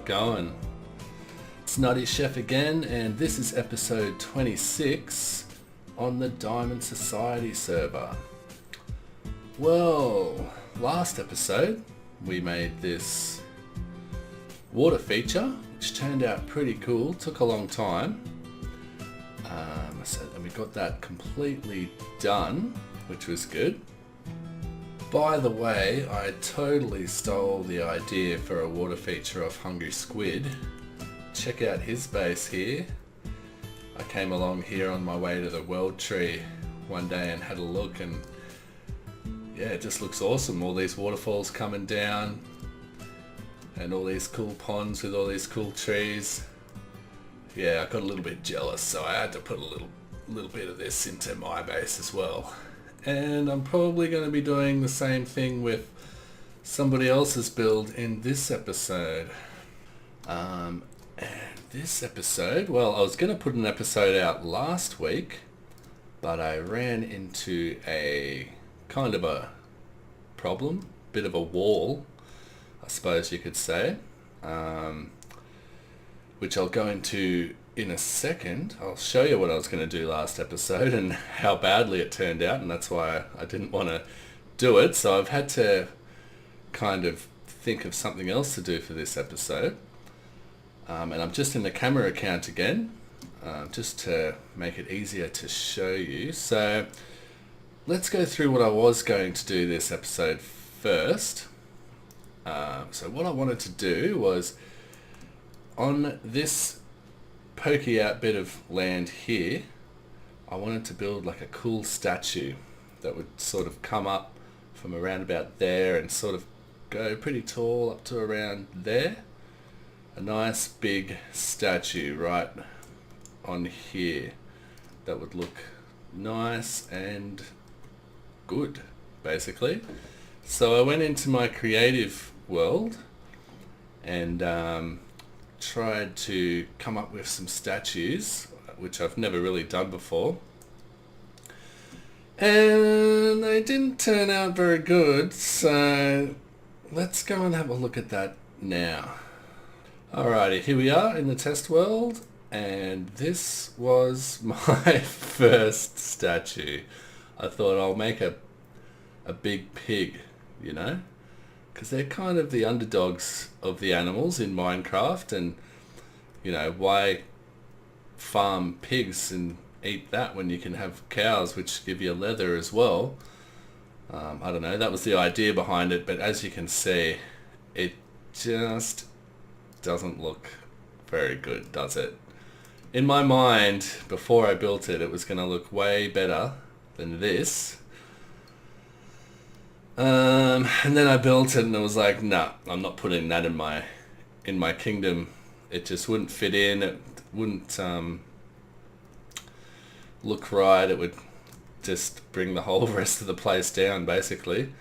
going? It's NuttyChef again, and this is episode 26 on the Diamond Society server. Well, last episode we made this water feature, which turned out pretty cool. Took a long time. And we got that completely done, which was good. By the way, I totally stole the idea for a water feature off Hungry Squid. Check out his base here. I came along here on my way to the World Tree one day and had a look, and yeah, it just looks awesome. All these waterfalls coming down and all these cool ponds with all these cool trees. Yeah, I got a little bit jealous, so I had to put a little bit of this into my base as well. And I'm probably going to be doing the same thing with somebody else's build in this episode. And this episode, well, I was going to put an episode out last week, but I ran into a kind of a problem, bit of a wall, I suppose you could say, which I'll go into in a second. I'll show you what I was going to do last episode and how badly it turned out, and that's why I didn't want to do it. So I've had to kind of think of something else to do for this episode. And I'm just in the camera account again, just to make it easier to show you. So let's go through what I was going to do this episode first. So what I wanted to do was, on this pokey out bit of land here, I wanted to build like a cool statue that would sort of come up from around about there and sort of go pretty tall up to around there. A nice big statue right on here that would look nice and good, basically. So I went into my creative world and tried to come up with some statues, which I've never really done before, and they didn't turn out very good, so let's go and have a look at that now. Alrighty, here we are in the test world, and this was my first statue. I thought I'll make a big pig, you know, because they're kind of the underdogs of the animals in Minecraft, and you know, why farm pigs and eat that when you can have cows which give you leather as well? I don't know, that was the idea behind it, but as you can see, it just doesn't look very good, does it? In my mind, before I built it, it was going to look way better than this. And then I built it and it was like, nah, I'm not putting that in my kingdom. It just wouldn't fit in. It wouldn't look right. It would just bring the whole rest of the place down, basically.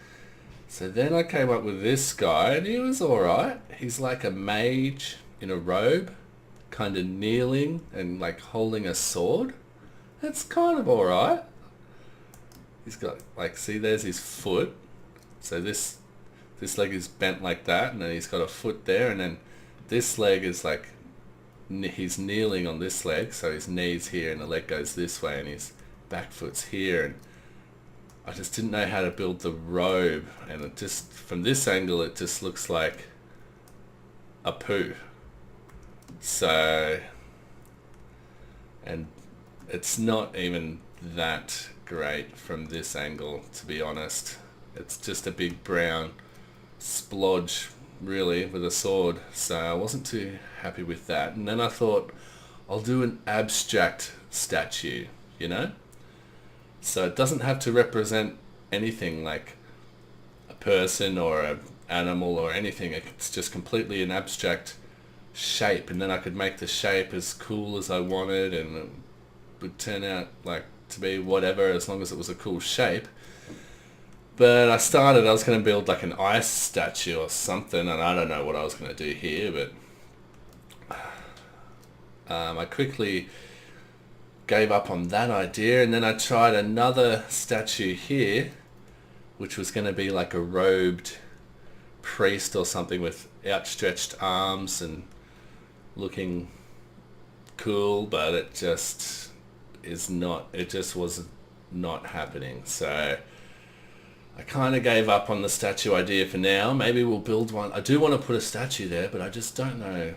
So then I came up with this guy, and he was alright. He's like a mage in a robe, kind of kneeling and like holding a sword. That's kind of alright. He's got, like, see, there's his foot. So this leg is bent like that, and then he's got a foot there, and then this leg is like, he's kneeling on this leg, so his knee's here and the leg goes this way, and his back foot's here. And I just didn't know how to build the robe, and it just, from this angle, it just looks like a poo. So, and it's not even that great from this angle, to be honest. It's just a big brown splodge, really, with a sword. So I wasn't too happy with that. And then I thought, I'll do an abstract statue, you know? So it doesn't have to represent anything like a person or an animal or anything. It's just completely an abstract shape. And then I could make the shape as cool as I wanted, and it would turn out like to be whatever, as long as it was a cool shape. But I was going to build like an ice statue or something, and I don't know what I was going to do here, but I quickly gave up on that idea, and then I tried another statue here, which was going to be like a robed priest or something with outstretched arms and looking cool, but it just is not, it just was not happening. So I kind of gave up on the statue idea for now. Maybe we'll build one. I do want to put a statue there, but I just don't know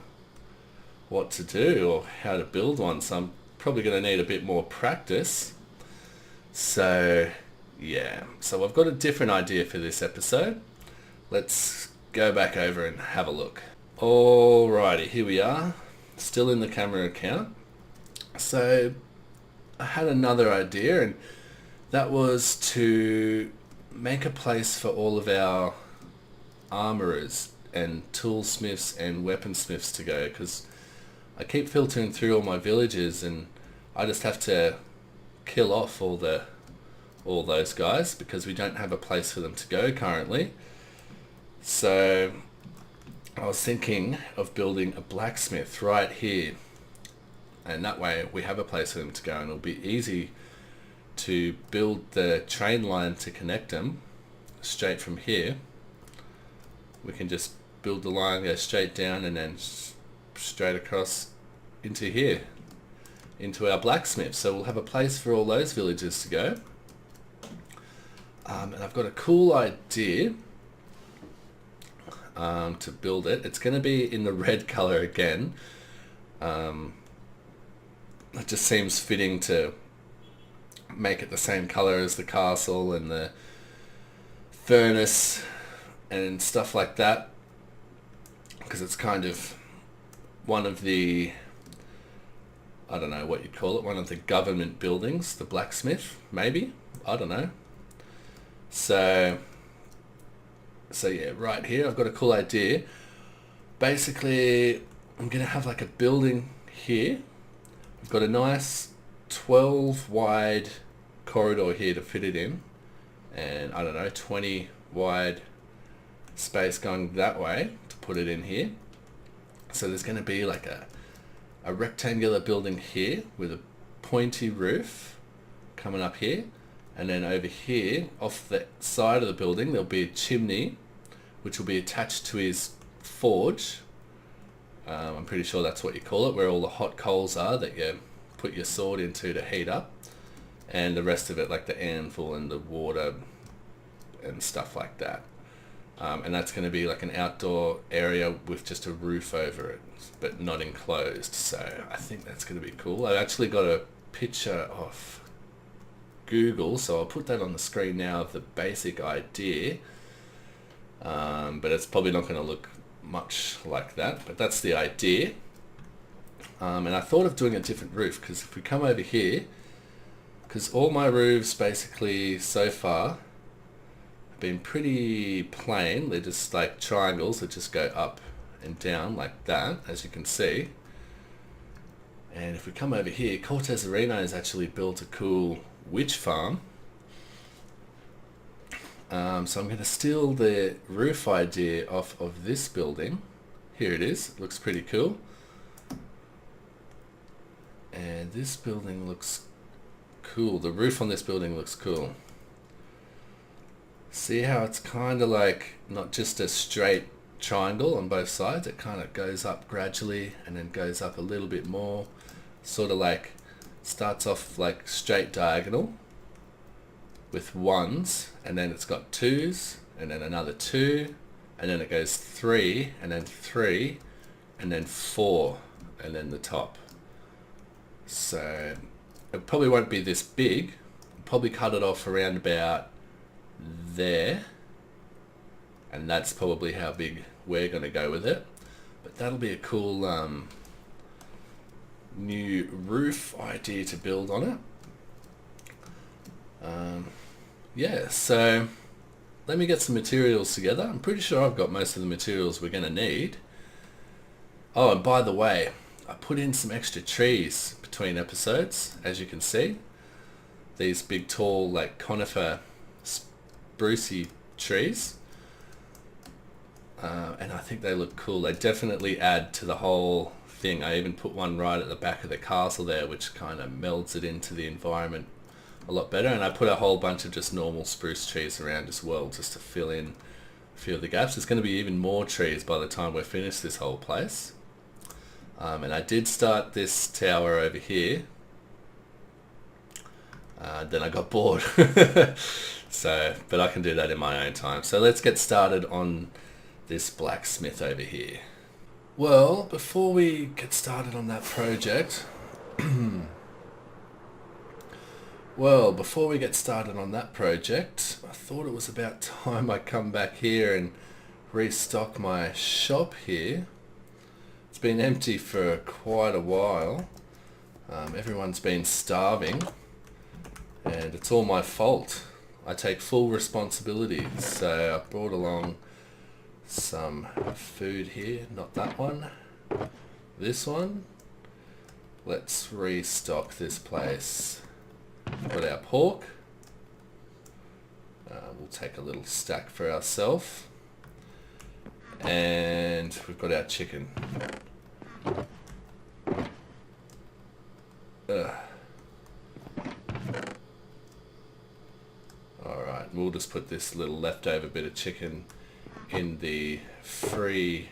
what to do or how to build one. So I'm probably going to need a bit more practice. So yeah, so I've got a different idea for this episode. Let's go back over and have a look. Alrighty, here we are, still in the camera account. So I had another idea, and that was to make a place for all of our armorers and toolsmiths and weaponsmiths to go, because I keep filtering through all my villages and I just have to kill off all those guys because we don't have a place for them to go currently. So I was thinking of building a blacksmith right here, and that way we have a place for them to go, and it'll be easy to build the train line to connect them straight from here. We can just build the line, go straight down, and then straight across into here, into our blacksmith. So we'll have a place for all those villagers to go. And I've got a cool idea to build it. It's going to be in the red color again. It just seems fitting to make it the same color as the castle and the furnace and stuff like that, because it's kind of one of the, I don't know what you'd call it, one of the government buildings, the blacksmith, maybe, I don't know. So yeah, right here I've got a cool idea. Basically I'm gonna have like a building here. I've got a nice 12 wide corridor here to fit it in, and I don't know, 20 wide space going that way to put it in here. So there's going to be like a rectangular building here with a pointy roof coming up here, and then over here off the side of the building there'll be a chimney which will be attached to his forge. I'm pretty sure that's what you call it, where all the hot coals are that you put your sword into to heat up, and the rest of it like the anvil and the water and stuff like that. And that's going to be like an outdoor area with just a roof over it, but not enclosed. So I think that's going to be cool. I've actually got a picture of Google, so I'll put that on the screen now of the basic idea. But it's probably not going to look much like that, but that's the idea. And I thought of doing a different roof, because if we come over here, because all my roofs basically so far have been pretty plain. They're just like triangles that just go up and down like that, as you can see. And if we come over here, Cortez Arena has actually built a cool witch farm. So I'm going to steal the roof idea off of this building. Here it is. It looks pretty cool. And this building looks cool. The roof on this building looks cool. See how it's kind of like not just a straight triangle on both sides. It kind of goes up gradually and then goes up a little bit more. Sort of like starts off like straight diagonal with ones, and then it's got twos, and then another two, and then it goes three, and then three, and then four, and then the top. So it probably won't be this big. I'll probably cut it off around about there, and that's probably how big we're going to go with it. But that'll be a cool new roof idea to build on it. Yeah, so let me get some materials together. I'm pretty sure I've got most of the materials we're going to need. Oh, and by the way, I put in some extra trees between episodes, as you can see. These big, tall, like conifer, sprucey trees. And I think they look cool. They definitely add to the whole thing. I even put one right at the back of the castle there, which kind of melds it into the environment a lot better. And I put a whole bunch of just normal spruce trees around as well, just to fill in a few of the gaps. There's going to be even more trees by the time we're finished this whole place. And I did start this tower over here. Then I got bored. So, but I can do that in my own time. So let's get started on this blacksmith over here. Well, before we get started on that project, I thought it was about time I come back here and restock my shop here. It's been empty for quite a while. Everyone's been starving, and it's all my fault. I take full responsibility. So I brought along some food here, not that one, this one. Let's restock this place. Got our pork. We'll take a little stack for ourselves. And we've got our chicken. Alright, we'll just put this little leftover bit of chicken in the free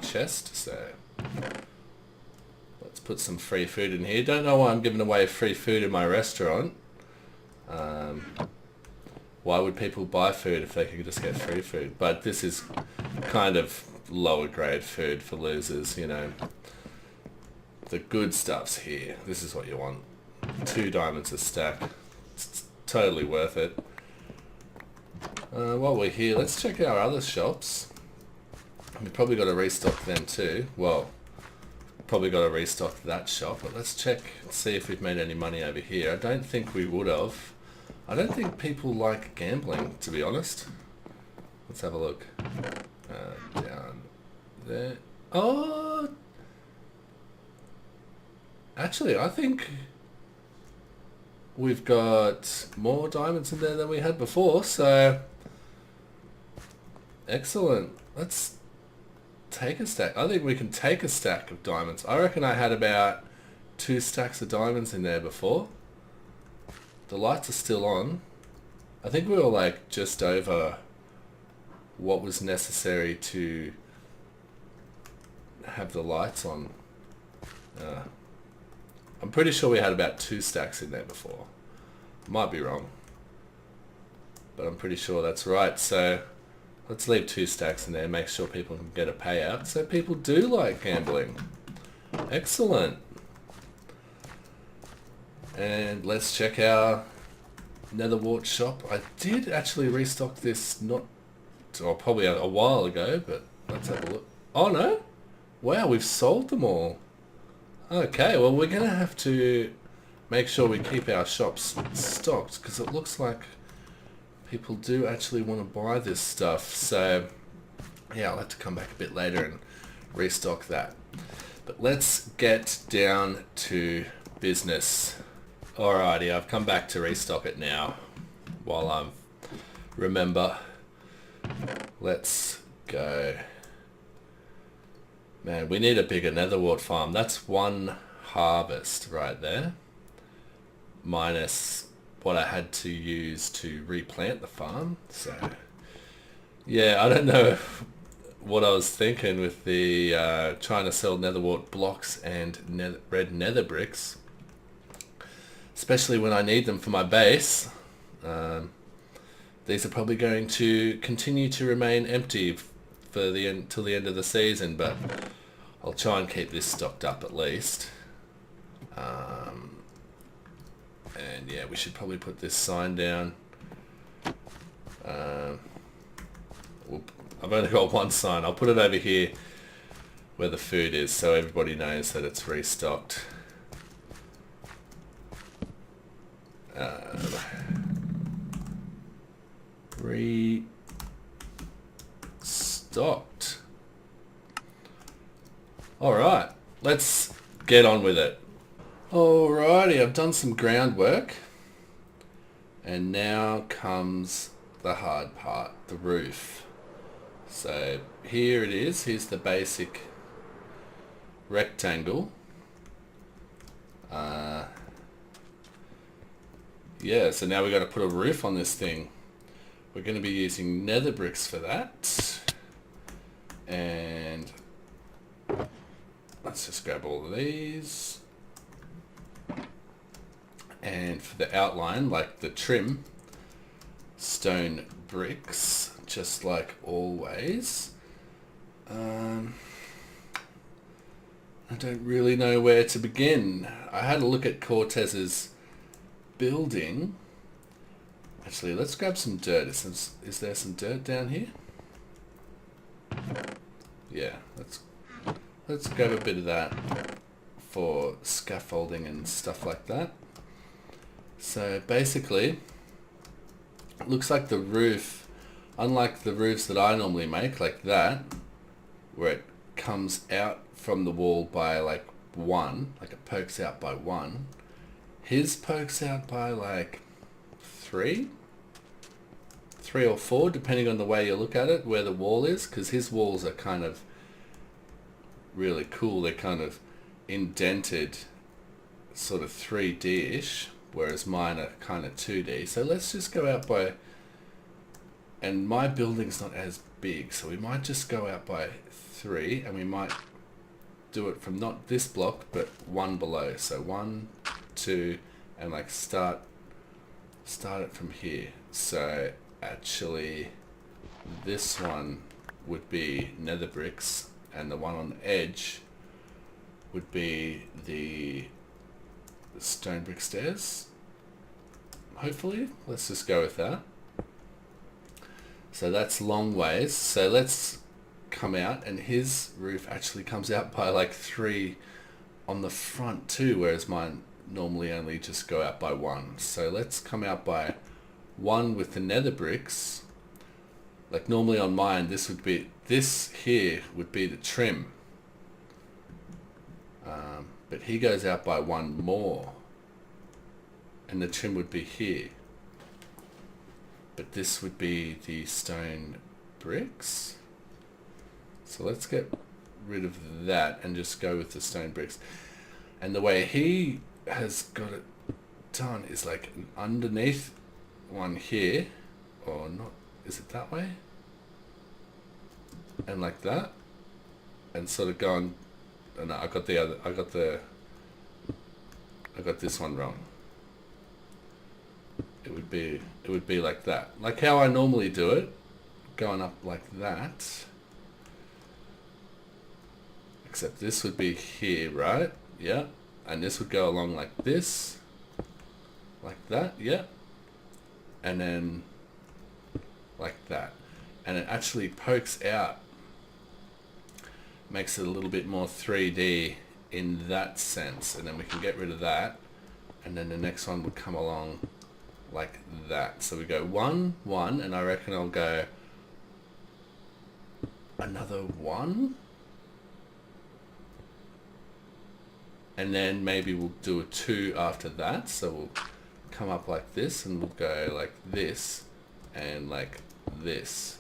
chest. So let's put some free food in here. Don't know why I'm giving away free food in my restaurant. Why would people buy food if they could just get free food? But this is kind of lower grade food for losers, you know. The good stuff's here. This is what you want. 2 diamonds a stack. It's totally worth it. While we're here, let's check our other shops. We've probably got to restock them too. Well, probably got to restock that shop, but let's check and see if we've made any money over here. I don't think we would have. I don't think people like gambling, to be honest. Let's have a look. Down there. Oh! Actually, I think we've got more diamonds in there than we had before, so excellent. Let's take a stack. I think we can take a stack of diamonds. I reckon I had about 2 stacks of diamonds in there before. The lights are still on. I think we were like just over what was necessary to have the lights on. I'm pretty sure we had about 2 stacks in there before. Might be wrong, but I'm pretty sure that's right. So let's leave 2 stacks in there, make sure people can get a payout. So people do like gambling. Excellent. And let's check our nether wart shop. I did actually restock this probably a while ago, but let's have a look. Oh no! Wow, we've sold them all. Okay, well we're going to have to make sure we keep our shops stocked, because it looks like people do actually want to buy this stuff. So yeah, I'll have to come back a bit later and restock that. But let's get down to business. Alrighty, I've come back to restock it now while I remember. Let's go. Man, we need a bigger nether wart farm. That's 1 harvest right there, minus what I had to use to replant the farm. So yeah, I don't know what I was thinking with the trying to sell nether wart blocks and red nether bricks, especially when I need them for my base. These are probably going to continue to remain empty for till the end of the season, but I'll try and keep this stocked up at least. And yeah, we should probably put this sign down. I've only got 1 sign. I'll put it over here where the food is, so everybody knows that it's restocked. Restocked. Alright, let's get on with it. Alrighty, I've done some groundwork, and now comes the hard part, the roof. So here it is. Here's the basic rectangle. Yeah, so now we've got to put a roof on this thing. We're going to be using nether bricks for that. And let's just just grab all of these. And for the outline, like the trim, stone bricks, just like always. I don't really know where to begin. I had a look at Cortez's building. Actually, let's grab some dirt. Is there some dirt down here? Yeah, let's grab a bit of that for scaffolding and stuff like that. So basically, it looks like the roof, unlike the roofs that I normally make, like that, where it comes out from the wall by like 1, like it pokes out by 1. His pokes out by like 3 or 4, depending on the way you look at it, where the wall is, because his walls are kind of really cool. They're kind of indented, sort of 3D-ish, whereas mine are kind of 2D. So let's just go out by, and my building's not as big, so we might just go out by 3, and we might do it from not this block, but 1 below. So 1, 2, and like start it from here. So actually, this one would be nether bricks, and the one on the edge would be the stone brick stairs. Hopefully, let's just go with that. So that's long ways. So let's come out, and his roof actually comes out by like 3 on the front too, whereas mine normally only just go out by 1. So let's come out by 1 with the nether bricks. Like normally on mine, this here would be the trim, but he goes out by 1 more, and the trim would be here. But this would be the stone bricks. So let's get rid of that and just go with the stone bricks. And the way he has got it done is like an underneath one here, or not, is it that way? And like that, and sort of going, oh no, I got this one wrong. It would be like that, like how I normally do it, going up like that, except this would be here, right? Yeah. And this would go along like this, like that, yeah, and then like that, and it actually pokes out, makes it a little bit more 3D in that sense, and then we can get rid of that, and then the next one would come along like that. So we go 1, 1, and I reckon I'll go another 1, and then maybe we'll do a 2 after that. So we'll come up like this, and we'll go like this and like this.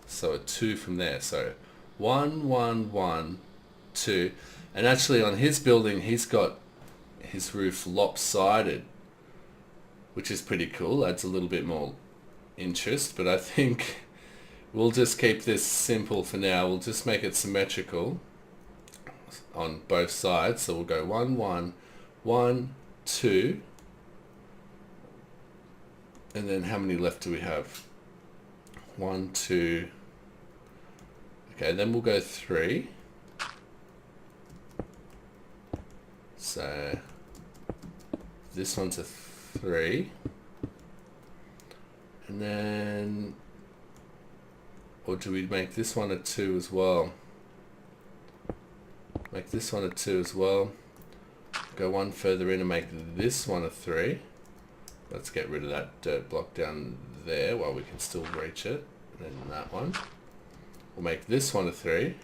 So a 2 from there. So 1, 1, 1, 2. And actually on his building, he's got his roof lopsided, which is pretty cool. Adds a little bit more interest, but I think we'll just keep this simple for now. We'll just make it symmetrical on both sides. So we'll go 1, 1, 1, 2, and then how many left do we have? 1, 2. Okay, then we'll go 3. So this one's a 3, and then, or do we make this one a 2 as well? Make this one a 2 as well. Go one further in and make this one a 3. Let's get rid of that dirt block down there while we can still reach it. And then that one. We'll make this one a 3.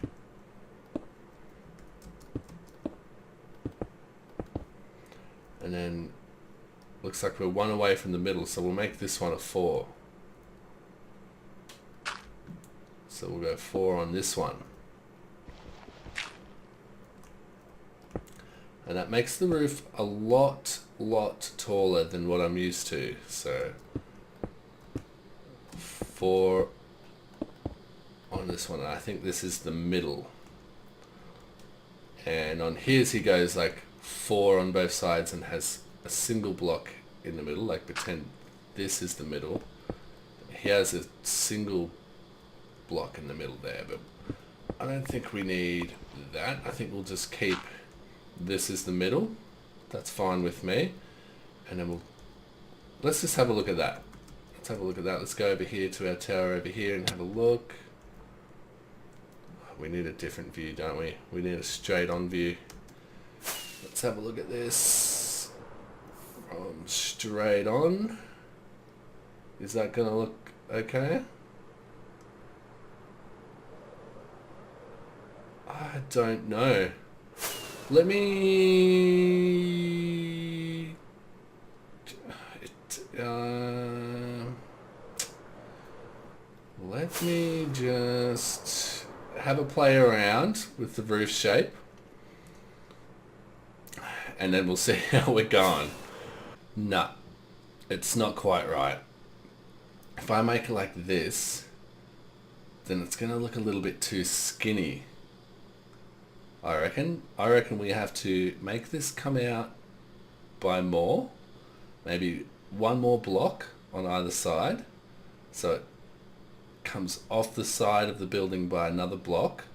And then looks like we're 1 away from the middle, so we'll make this one a 4. So we'll go 4 on this one. And that makes the roof a lot taller than what I'm used to. So 4 on this one. I think this is the middle. And on his he goes like 4 on both sides and has a single block in the middle, like pretend this is the middle. He has a single block in the middle there, but I don't think we need that. I think we'll just keep this is the middle. That's fine with me. And then let's just have a look at that. Let's have a look at that. Let's go over here to our tower over here and have a look. We need a different view, don't we? We need a straight on view. Let's have a look at this from straight on. Is that gonna look okay? I don't know. Let me just have a play around with the roof shape, and then we'll see how we're going. Nah, it's not quite right. If I make it like this, then it's gonna look a little bit too skinny. I reckon we have to make this come out by more, maybe one more block on either side, so it comes off the side of the building by another block,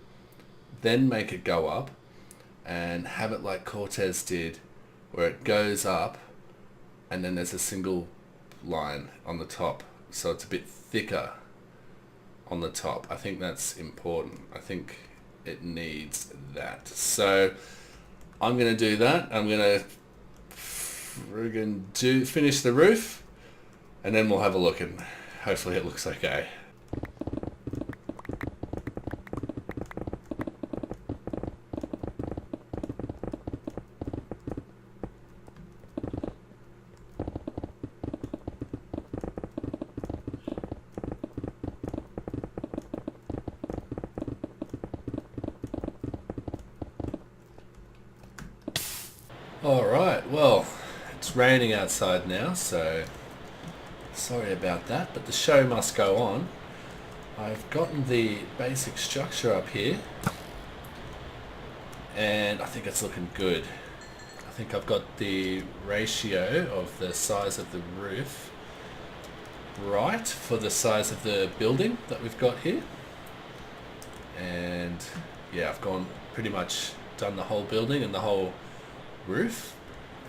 then make it go up and have it like Cortez did, where it goes up and then there's a single line on the top, so it's a bit thicker on the top. I think that's important. I think it needs that. So I'm going to do that. I'm going to finish the roof, and then we'll have a look and hopefully it looks okay. Alright, well, it's raining outside now, so sorry about that, but the show must go on. I've gotten the basic structure up here, and I think it's looking good. I think I've got the ratio of the size of the roof right for the size of the building that we've got here. And yeah, I've pretty much done the whole building and the whole roof,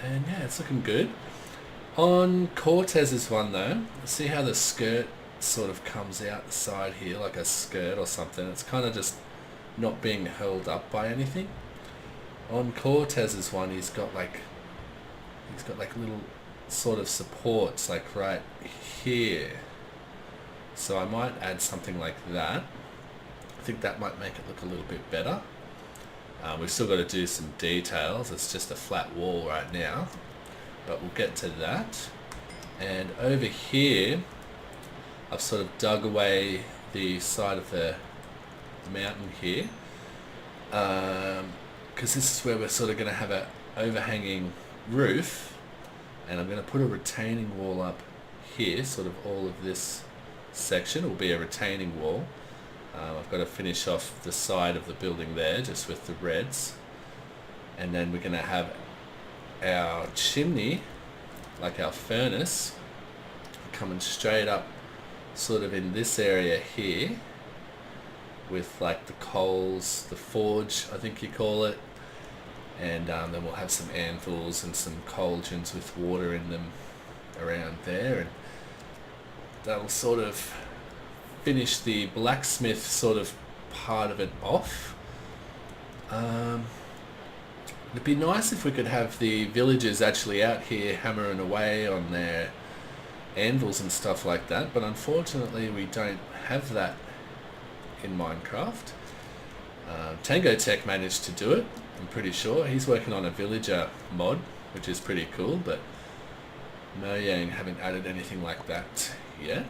and yeah, it's looking good. On Cortez's one though, see how the skirt sort of comes out the side here like a skirt or something. It's kind of just not being held up by anything. On Cortez's one, he's got like little sort of supports like right here, so I might add something like that. I think that might make it look a little bit better. We've still got to do some details. It's just a flat wall right now, but we'll get to that. And over here, I've sort of dug away the side of the mountain here, because this is where we're sort of going to have an overhanging roof, and I'm going to put a retaining wall up here. Sort of all of this section will be a retaining wall. I've got to finish off the side of the building there just with the reds, and then we're going to have our chimney, like our furnace, coming straight up sort of in this area here with like the coals, the forge I think you call it, and then we'll have some anvils and some cauldrons with water in them around there, and that'll sort of finish the blacksmith sort of part of it off. It'd be nice if we could have the villagers actually out here hammering away on their anvils and stuff like that, but unfortunately we don't have that in Minecraft. Tango Tech managed to do it, I'm pretty sure. He's working on a villager mod, which is pretty cool, but Mojang haven't added anything like that yet.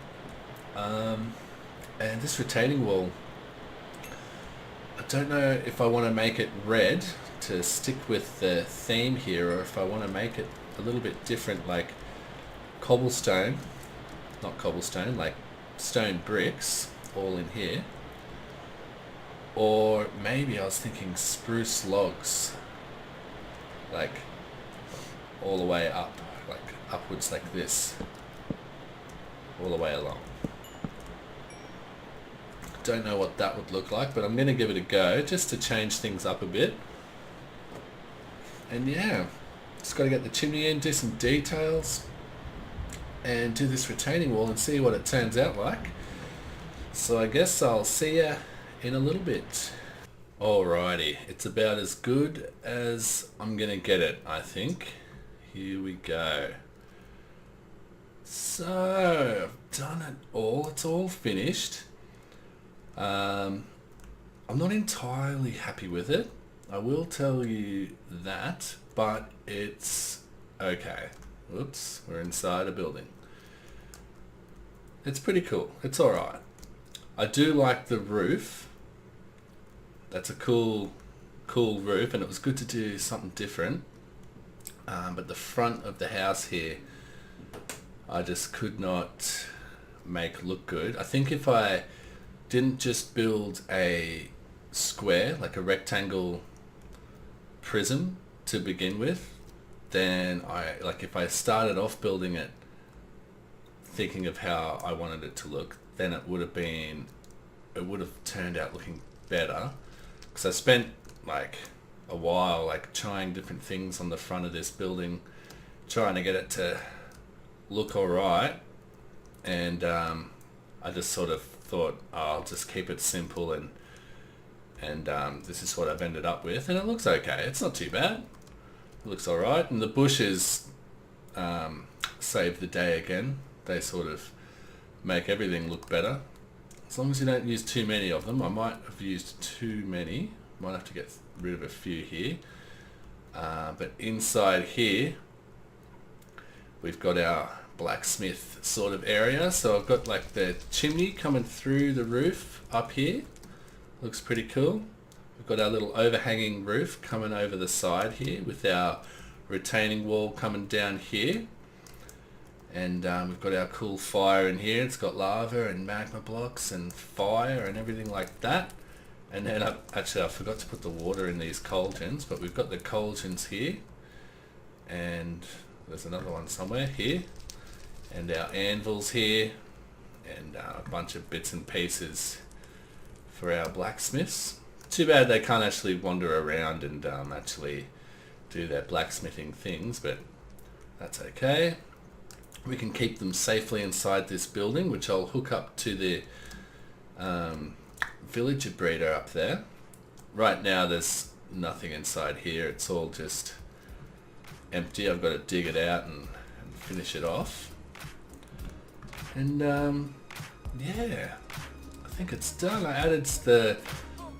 And this retaining wall, I don't know if I want to make it red to stick with the theme here, or if I want to make it a little bit different, like cobblestone, not cobblestone, like stone bricks all in here. Or maybe I was thinking spruce logs, like all the way up, like upwards like this, all the way along. Don't know what that would look like, but I'm going to give it a go just to change things up a bit. And yeah, just got to get the chimney in, do some details, and do this retaining wall and see what it turns out like. So I guess I'll see ya in a little bit. Alrighty, it's about as good as I'm gonna get it, I think. Here we go. So, I've done it all, it's all finished. I'm not entirely happy with it, I will tell you that, but it's okay. Whoops, we're inside a building. It's pretty cool, it's alright. I do like the roof. That's a cool roof, and it was good to do something different. But the front of the house here, I just could not make look good. I think if I didn't just build a square, like a rectangle prism to begin with, then if I started off building it thinking of how I wanted it to look, then it would have turned out looking better. Because I spent like a while like trying different things on the front of this building, trying to get it to look alright, and I just sort of thought, oh, I'll just keep it simple, and this is what I've ended up with, and it looks okay. It's not too bad. It looks alright, and the bushes save the day again. They sort of make everything look better. As long as you don't use too many of them. I might have used too many. Might have to get rid of a few here. But inside here, we've got our blacksmith sort of area. So I've got like the chimney coming through the roof up here. Looks pretty cool. We've got our little overhanging roof coming over the side here with our retaining wall coming down here. And we've got our cool fire in here. It's got lava and magma blocks and fire and everything like that. And then actually I forgot to put the water in these cauldrons, but we've got the cauldrons here, and there's another one somewhere here, and our anvils here, and a bunch of bits and pieces for our blacksmiths. Too bad they can't actually wander around and actually do their blacksmithing things, but that's okay. We can keep them safely inside this building, which I'll hook up to the villager breeder up there. Right now there's nothing inside here, it's all just empty. I've got to dig it out and finish it off. And yeah, I think it's done. I added the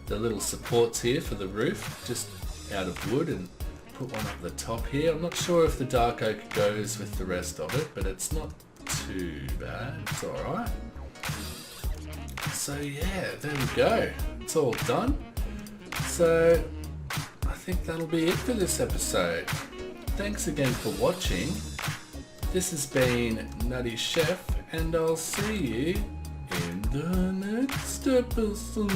little supports here for the roof, just out of wood, and put one up the top here. I'm not sure if the dark oak goes with the rest of it, but it's not too bad. It's alright. So yeah, there we go. It's all done. So I think that'll be it for this episode. Thanks again for watching. This has been NuttyChef, and I'll see you in the next episode.